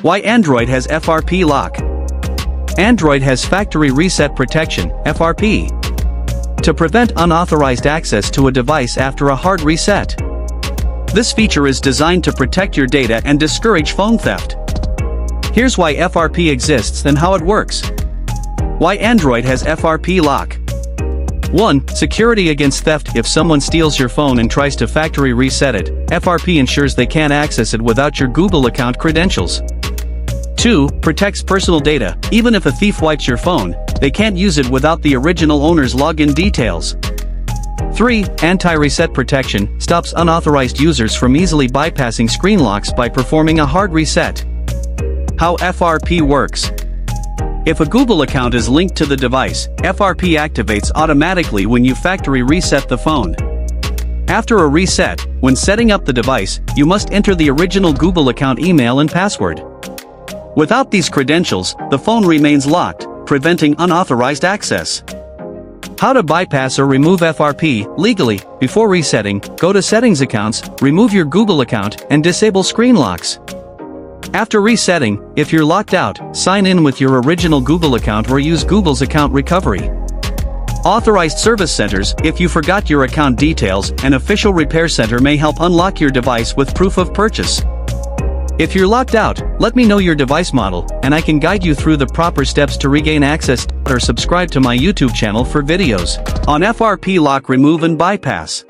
Why Android has FRP Lock. Android has Factory Reset Protection, FRP, to prevent unauthorized access to a device after a hard reset. This feature is designed to protect your data and discourage phone theft. Here's why FRP exists and how it works. Why Android has FRP Lock. 1. Security against theft. If someone steals your phone and tries to factory reset it, FRP ensures they can't access it without your Google account credentials. 2. Protects personal data. Even if a thief wipes your phone, they can't use it without the original owner's login details. 3. Anti-reset protection. Stops unauthorized users from easily bypassing screen locks by performing a hard reset. How FRP works. If a Google account is linked to the device, FRP activates automatically when you factory reset the phone. After a reset, when setting up the device, you must enter the original Google account email and password. Without these credentials, the phone remains locked, preventing unauthorized access. How to bypass or remove FRP legally. Before resetting, go to Settings Accounts, remove your Google account, and disable screen locks. After resetting, if you're locked out, sign in with your original Google account or use Google's account recovery. Authorized service centers. If you forgot your account details, an official repair center may help unlock your device with proof of purchase. If you're locked out, let me know your device model, and I can guide you through the proper steps to regain access. Or subscribe to my YouTube channel for videos on FRP Lock remove and bypass.